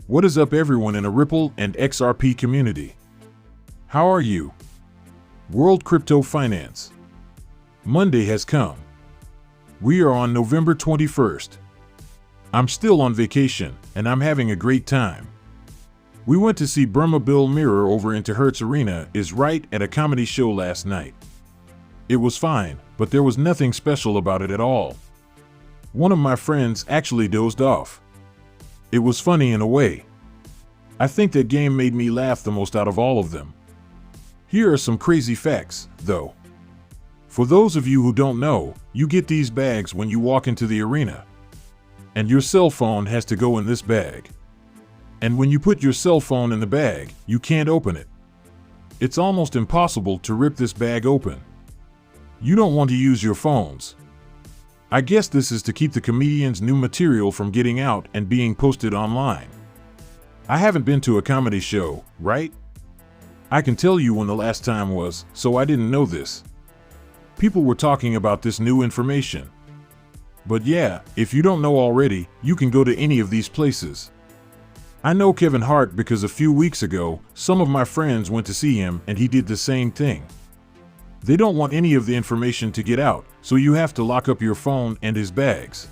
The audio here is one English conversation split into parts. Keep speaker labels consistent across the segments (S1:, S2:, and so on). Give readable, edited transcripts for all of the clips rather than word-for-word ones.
S1: What is up, everyone in a Ripple and XRP community? How are you? World Crypto Finance. Monday has come. We are on November 21st. I'm still on vacation, and I'm having a great time. We went to see Burma Bill Mirror over into Hertz Arena is right at a comedy show last night. It was fine, but there was nothing special about it at all. One of my friends actually dozed off. It was funny in a way. I think that game made me laugh the most out of all of them. Here are some crazy facts, though. For those of you who don't know, you get these bags when you walk into the arena. And your cell phone has to go in this bag. And when you put your cell phone in the bag, you can't open it. It's almost impossible to rip this bag open. You don't want to use your phones. I guess this is to keep the comedian's new material from getting out and being posted online. I haven't been to a comedy show, right? I can tell you when the last time was, so I didn't know this. People were talking about this new information. But yeah, if you don't know already, you can go to any of these places. I know Kevin Hart because a few weeks ago, some of my friends went to see him and he did the same thing. They don't want any of the information to get out, so you have to lock up your phone and his bags.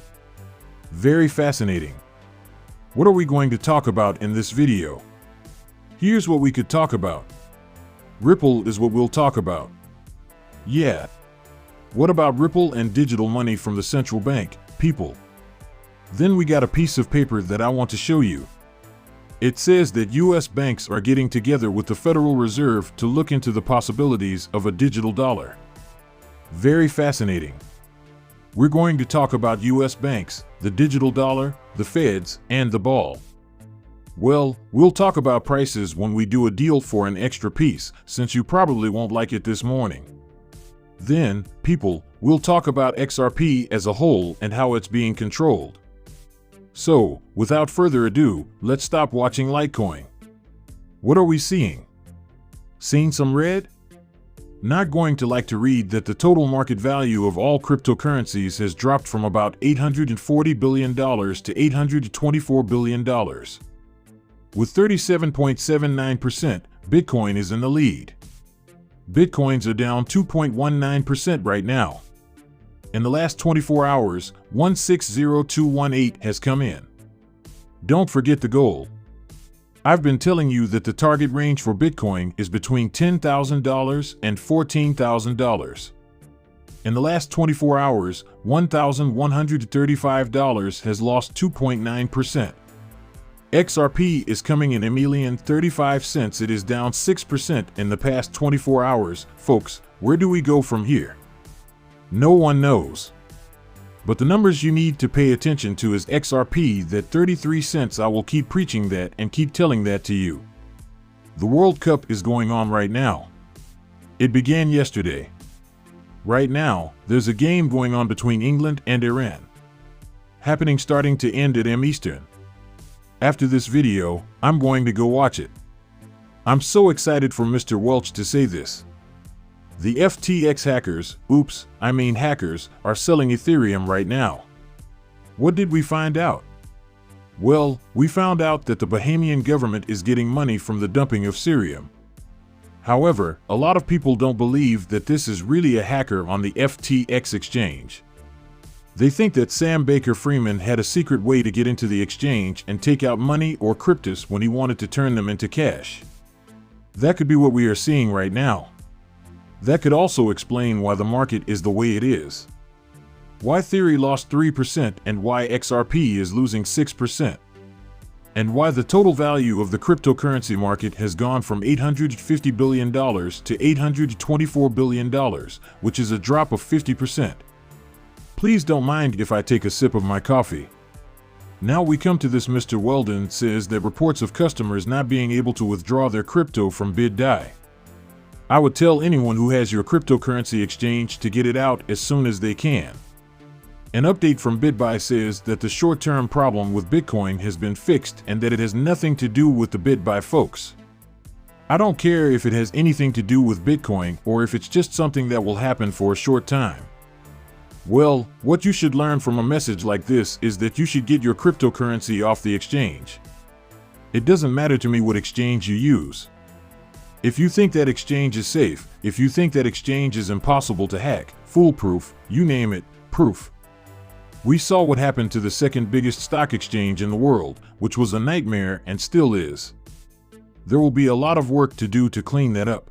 S1: Very fascinating. What are we going to talk about in this video? Here's what we could talk about. Ripple is what we'll talk about. Yeah. What about Ripple and digital money from the central bank, people? Then we got a piece of paper that I want to show you. It says that US banks are getting together with the Federal Reserve to look into the possibilities of a digital dollar. Very fascinating. We're going to talk about US banks, the digital dollar, the feds, and the ball. Well, we'll talk about prices when we do a deal for an extra piece, since you probably won't like it this morning. Then, people, we'll talk about XRP as a whole and how it's being controlled. So, without further ado, let's stop watching Litecoin. What are we seeing? Seeing some red? Not going to like to read that the total market value of all cryptocurrencies has dropped from about $840 billion to $824 billion. With 37.79%, Bitcoin is in the lead. Bitcoins are down 2.19% right now. In the last 24 hours, 160218 has come in. Don't forget the goal. I've been telling you that the target range for Bitcoin is between $10,000 and $14,000. In the last 24 hours, $1,135 has lost 2.9%. XRP is coming in $1,035. It is down 6% in the past 24 hours. Folks, where do we go from here? No one knows. But the numbers you need to pay attention to is XRP, that 33 cents. I will keep preaching that and keep telling that to you. The World Cup is going on right now. It began yesterday. Right now, there's a game going on between England and Iran. Happening starting to end at M Eastern. After this video, I'm going to go watch it. I'm so excited for Mr. Welch to say this. The FTX hackers, hackers, are selling Ethereum right now. What did we find out? Well, we found out that the Bahamian government is getting money from the dumping of Ethereum. However, a lot of people don't believe that this is really a hacker on the FTX exchange. They think that Sam Baker-Freeman had a secret way to get into the exchange and take out money or cryptos when he wanted to turn them into cash. That could be what we are seeing right now. That could also explain why the market is the way it is. Why Ethereum lost 3% and why XRP is losing 6%. And why the total value of the cryptocurrency market has gone from $850 billion to $824 billion, which is a drop of 50%. Please don't mind if I take a sip of my coffee. Now we come to this. Mr. Weldon says that reports of customers not being able to withdraw their crypto from BitDai. I would tell anyone who has your cryptocurrency exchange to get it out as soon as they can. An update from BitBuy says that the short-term problem with Bitcoin has been fixed and that it has nothing to do with the BitBuy folks. I don't care if it has anything to do with Bitcoin or if it's just something that will happen for a short time. Well, what you should learn from a message like this is that you should get your cryptocurrency off the exchange. It doesn't matter to me what exchange you use. If you think that exchange is safe, if you think that exchange is impossible to hack, foolproof, you name it, proof. We saw what happened to the second biggest stock exchange in the world, which was a nightmare and still is. There will be a lot of work to do to clean that up.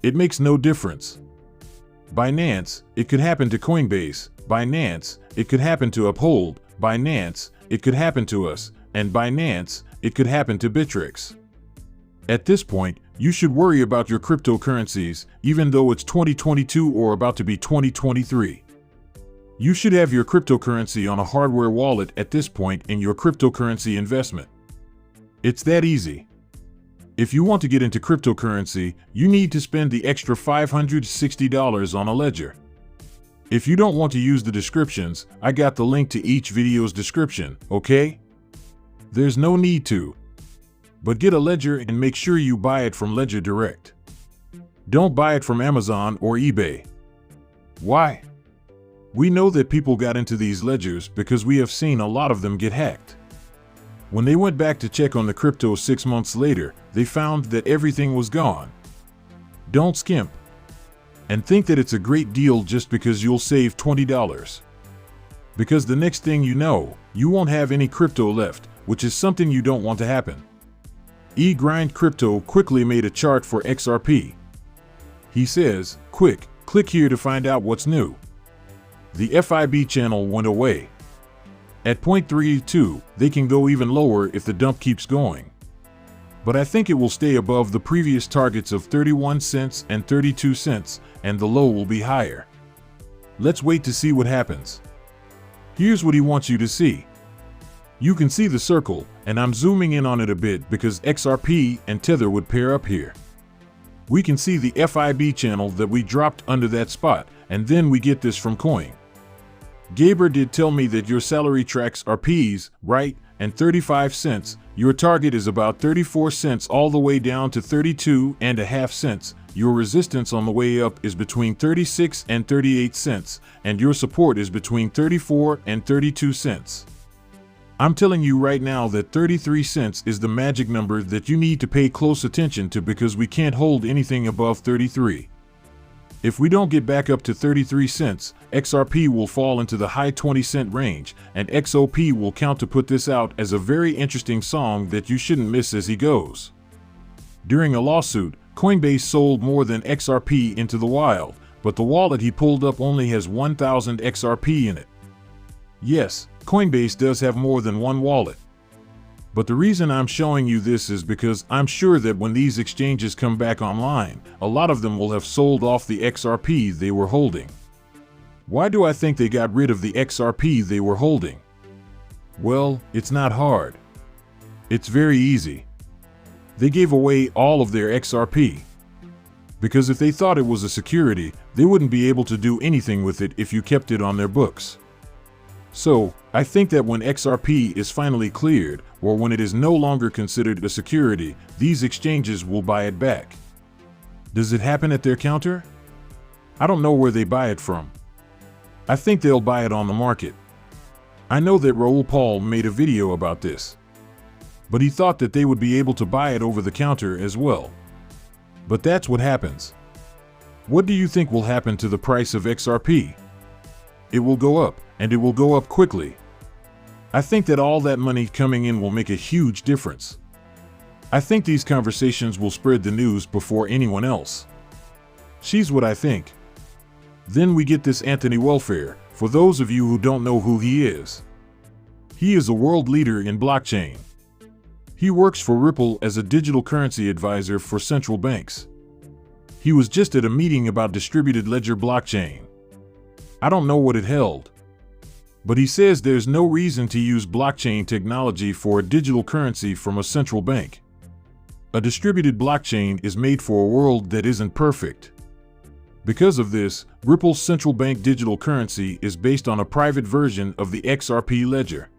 S1: It makes no difference. Binance, it could happen to Coinbase. Binance, it could happen to Uphold. Binance, it could happen to us. And Binance, it could happen to Bittrex. At this point, you should worry about your cryptocurrencies, even though it's 2022 or about to be 2023. You should have your cryptocurrency on a hardware wallet at this point in your cryptocurrency investment. It's that easy. If you want to get into cryptocurrency, you need to spend the extra $560 on a ledger. If you don't want to use the descriptions, I got the link to each video's description, okay? There's no need to. But get a ledger and make sure you buy it from Ledger Direct. Don't buy it from Amazon or eBay. Why? We know that people got into these ledgers because we have seen a lot of them get hacked. When they went back to check on the crypto 6 months later, they found that everything was gone. Don't skimp. And think that it's a great deal just because you'll save $20. Because the next thing you know, you won't have any crypto left, which is something you don't want to happen. eGrind Crypto quickly made a chart for XRP. He says, quick, click here to find out what's new. The FIB channel went away. At 0.32, they can go even lower if the dump keeps going. But I think it will stay above the previous targets of 31 cents and 32 cents, and the low will be higher. Let's wait to see what happens. Here's what he wants you to see. You can see the circle, and I'm zooming in on it a bit because XRP and Tether would pair up here. We can see the FIB channel that we dropped under that spot, and then we get this from Coin. Gaber did tell me that your salary tracks are P's, right, and 35 cents. Your target is about 34 cents all the way down to 32.5 cents. Your resistance on the way up is between 36 and 38 cents, and your support is between 34 and 32 cents. I'm telling you right now that 33 cents is the magic number that you need to pay close attention to because we can't hold anything above 33. If we don't get back up to 33 cents, XRP will fall into the high 20-cent range, and XOP will count to put this out as a very interesting song that you shouldn't miss as he goes. During a lawsuit, Coinbase sold more than XRP into the wild, but the wallet he pulled up only has 1,000 XRP in it. Yes, Coinbase does have more than one wallet. But the reason I'm showing you this is because I'm sure that when these exchanges come back online, a lot of them will have sold off the XRP they were holding. Why do I think they got rid of the XRP they were holding? Well, it's not hard. It's very easy. They gave away all of their XRP. Because if they thought it was a security, they wouldn't be able to do anything with it if you kept it on their books. So, I think that when XRP is finally cleared, or when it is no longer considered a security, these exchanges will buy it back. Does it happen at their counter? I don't know where they buy it from. I think they'll buy it on the market. I know that Raoul Pal made a video about this. But he thought that they would be able to buy it over the counter as well. But that's what happens. What do you think will happen to the price of XRP? It will go up, and it will go up quickly. I think that all that money coming in will make a huge difference. I think these conversations will spread the news before anyone else. She's what I think. Then we get this Anthony Welfare, for those of you who don't know who he is. He is a world leader in blockchain. He works for Ripple as a digital currency advisor for central banks. He was just at a meeting about distributed ledger blockchain. I don't know what it held. But he says there's no reason to use blockchain technology for a digital currency from a central bank. A distributed blockchain is made for a world that isn't perfect. Because of this, Ripple's central bank digital currency is based on a private version of the XRP ledger.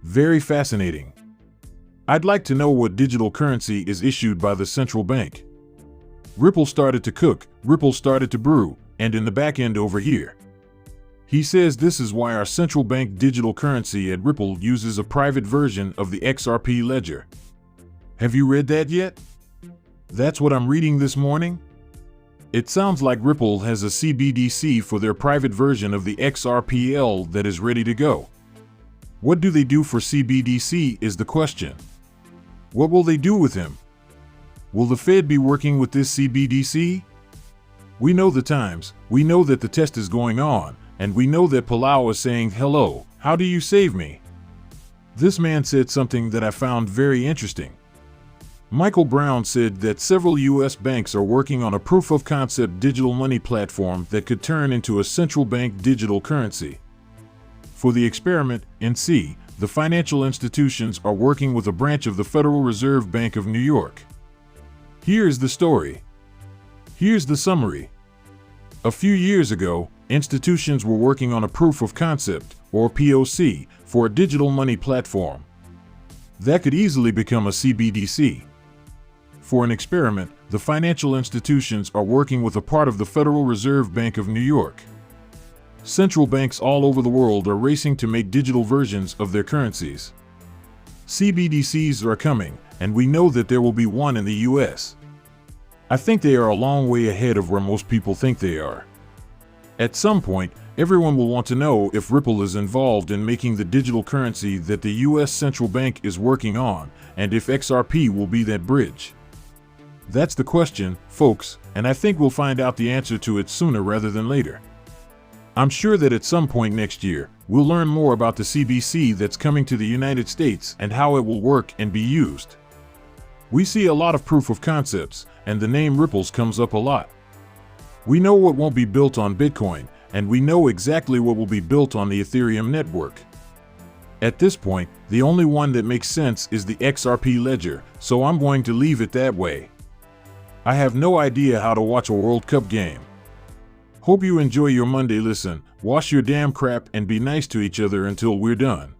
S1: Very fascinating. I'd like to know what digital currency is issued by the central bank. Ripple started to cook, Ripple started to brew, and in the back end over here. He says this is why our central bank digital currency at Ripple uses a private version of the XRP ledger. Have you read that yet? That's what I'm reading this morning? It sounds like Ripple has a CBDC for their private version of the XRPL that is ready to go. What do they do for CBDC is the question. What will they do with him? Will the Fed be working with this CBDC? We know the times, we know that the test is going on, and we know that Palau is saying, "Hello, how do you save me?" This man said something that I found very interesting. Michael Brown said that several U.S. banks are working on a proof-of-concept digital money platform that could turn into a central bank digital currency. For the experiment, NC, the financial institutions are working with a branch of the Federal Reserve Bank of New York. Here's the story. Here's the summary. A few years ago, institutions were working on a proof-of-concept, or POC, for a digital money platform. That could easily become a CBDC. For an experiment, the financial institutions are working with a part of the Federal Reserve Bank of New York. Central banks all over the world are racing to make digital versions of their currencies. CBDCs are coming, and we know that there will be one in the US. I think they are a long way ahead of where most people think they are. At some point, everyone will want to know if Ripple is involved in making the digital currency that the US Central Bank is working on, and if XRP will be that bridge. That's the question, folks, and I think we'll find out the answer to it sooner rather than later. I'm sure that at some point next year, we'll learn more about the CBDC that's coming to the United States and how it will work and be used. We see a lot of proof of concepts, and the name Ripples comes up a lot. We know what won't be built on Bitcoin, and we know exactly what will be built on the Ethereum network. At this point, the only one that makes sense is the XRP ledger, so I'm going to leave it that way. I have no idea how to watch a World Cup game. Hope you enjoy your Monday listen, wash your damn crap and be nice to each other until we're done.